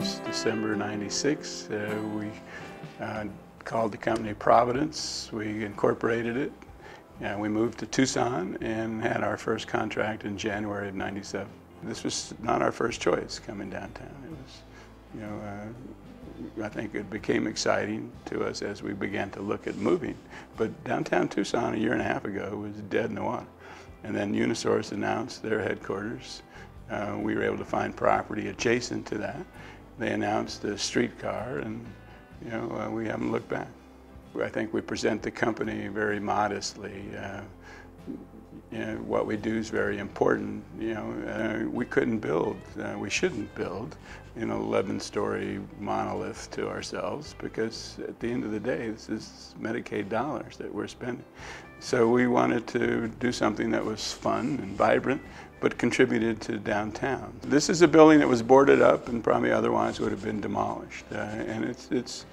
was December '96. We called the company Providence. We incorporated it. We moved to Tucson and had our first contract in January of '97. This was not our first choice coming downtown. It was, I think it became exciting to us as we began to look at moving. But downtown Tucson a year and a half ago was dead in the water. And then Unisource announced their headquarters. We were able to find property adjacent to that. They announced a streetcar, and we haven't looked back. I think we present the company very modestly. What we do is very important. We couldn't build, we shouldn't build an 11-story monolith to ourselves, because at the end of the day, this is Medicaid dollars that we're spending. So we wanted to do something that was fun and vibrant, but contributed to downtown. This is a building that was boarded up and probably otherwise would have been demolished. And it's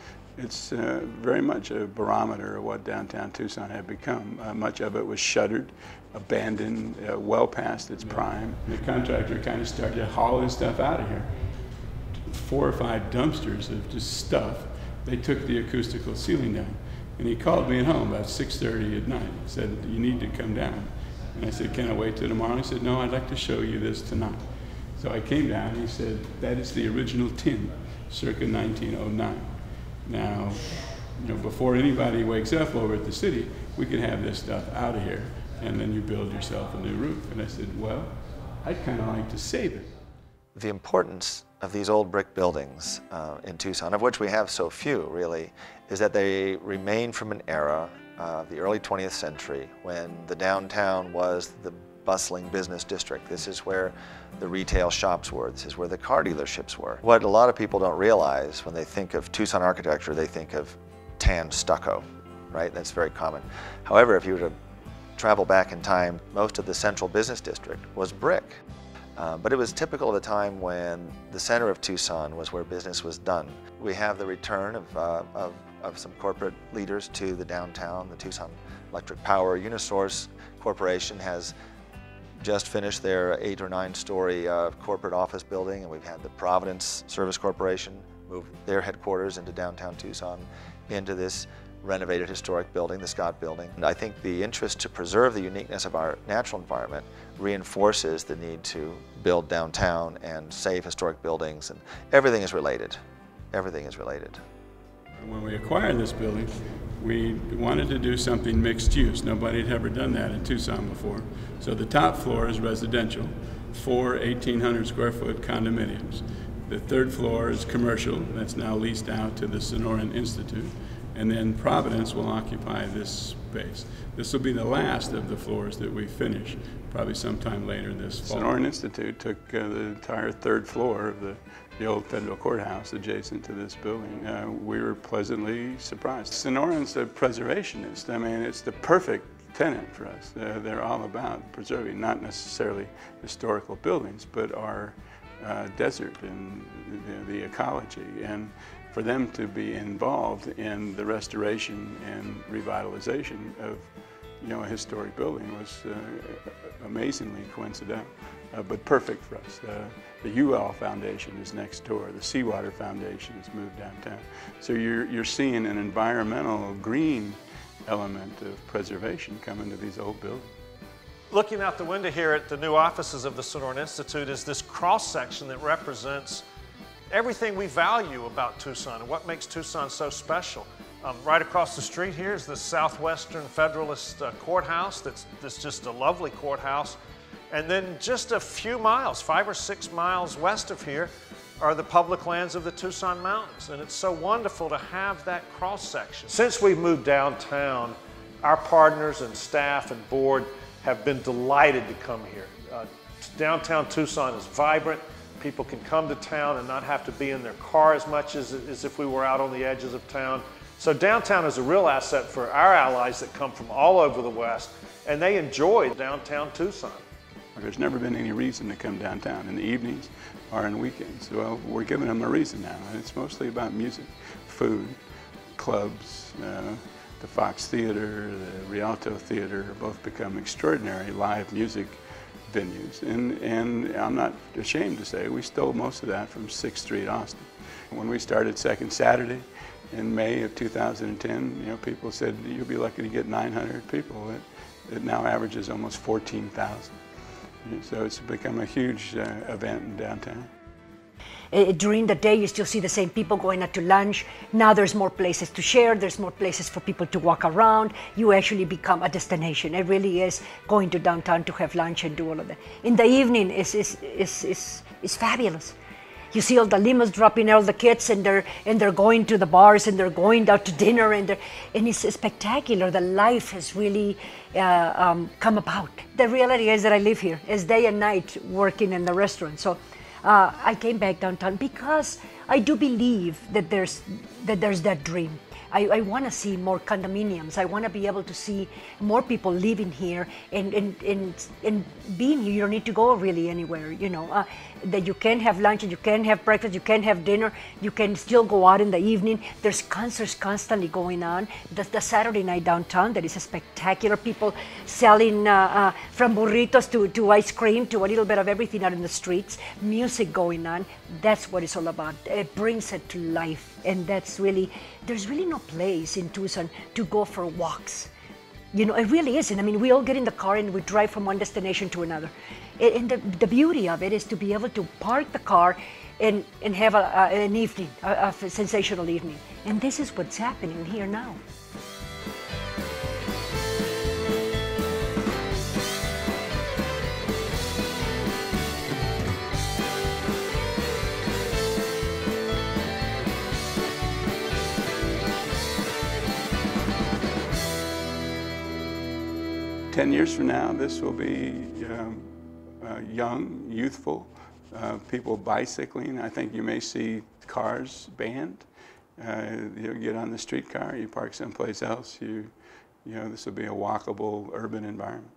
very much a barometer of what downtown Tucson had become. Much of it was shuttered, abandoned, well past its prime. The contractor kind of started to haul his stuff out of here. 4 or 5 dumpsters of just stuff. They took the acoustical ceiling down. And he called me at home about 6:30 at night. He said, "You need to come down." And I said, "Can I wait till tomorrow?" He said, "No, I'd like to show you this tonight." So I came down, and he said, "That is the original tin, circa 1909. Now, before anybody wakes up over at the city, we can have this stuff out of here, and then you build yourself a new roof." And I said, "Well, I'd kind of like to save it." The importance of these old brick buildings in Tucson, of which we have so few really, is that they remain from an era of the early 20th century when the downtown was the bustling business district. This is where the retail shops were. This is where the car dealerships were. What a lot of people don't realize when they think of Tucson architecture, they think of tan stucco, right? That's very common. However, if you were to travel back in time, most of the central business district was brick. But it was typical of the time when the center of Tucson was where business was done. We have the return of some corporate leaders to the downtown. The Tucson Electric Power Unisource Corporation has just finished their 8 or 9-story corporate office building, and we've had the Providence Service Corporation move their headquarters into downtown Tucson, into this renovated historic building, the Scott Building. And I think the interest to preserve the uniqueness of our natural environment reinforces the need to build downtown and save historic buildings, and everything is related. Everything is related. When we acquired this building, we wanted to do something mixed use. Nobody had ever done that in Tucson before. So the top floor is residential, 4 1,800 square foot condominiums. The 3rd floor is commercial, that's now leased out to the Sonoran Institute. And then Providence will occupy this space. This will be the last of the floors that we finish, probably sometime later this fall. Sonoran Institute took the entire 3rd floor of the old federal courthouse adjacent to this building. We were pleasantly surprised. Sonoran's a preservationist. I mean, it's the perfect tenant for us. They're all about preserving, not necessarily historical buildings, but our desert and the ecology. And for them to be involved in the restoration and revitalization of a historic building was amazingly coincidental, but perfect for us. The UL Foundation is next door. The Seawater Foundation has moved downtown. So you're seeing an environmental green element of preservation come into these old buildings. Looking out the window here at the new offices of the Sonoran Institute is this cross-section that represents everything we value about Tucson and what makes Tucson so special. Right across the street here is the Southwestern Federalist Courthouse. That's just a lovely courthouse. And then just a few miles, 5 or 6 miles west of here, are the public lands of the Tucson Mountains. And it's so wonderful to have that cross-section. Since we've moved downtown, our partners and staff and board have been delighted to come here. Downtown Tucson is vibrant. People can come to town and not have to be in their car as much as if we were out on the edges of town. So downtown is a real asset for our allies that come from all over the West, and they enjoy downtown Tucson. There's never been any reason to come downtown in the evenings or on weekends. Well, we're giving them a reason now, and it's mostly about music, food, clubs. The Fox Theater, the Rialto Theater have both become extraordinary live music venues. And I'm not ashamed to say we stole most of that from 6th Street, Austin. When we started Second Saturday in May of 2010, people said you'll be lucky to get 900 people. It now averages almost 14,000. So it's become a huge event in downtown. During the day, you still see the same people going out to lunch. Now there's more places to share. There's more places for people to walk around. You actually become a destination. It really is going to downtown to have lunch and do all of that. In the evening is fabulous. You see all the limos dropping all the kids, and they're going to the bars, and they're going out to dinner, and it's spectacular. The life has really come about. The reality is that I live here. It's day and night working in the restaurant. So I came back downtown because I do believe that there's that dream. I want to see more condominiums. I want to be able to see more people living here and being here. You don't need to go really anywhere, that you can have lunch, and you can have breakfast, you can have dinner, you can still go out in the evening. There's concerts constantly going on. The Saturday night downtown, that is spectacular. People selling from burritos to ice cream to a little bit of everything out in the streets. Music going on. That's what it's all about. It brings it to life. And there's really no place in Tucson to go for walks. It really isn't. I mean, we all get in the car and we drive from one destination to another. And the beauty of it is to be able to park the car and have an evening, a sensational evening. And this is what's happening here now. "10 years from now, this will be young, youthful, people bicycling. I think you may see cars banned. You get on the streetcar, you park someplace else. This will be a walkable urban environment.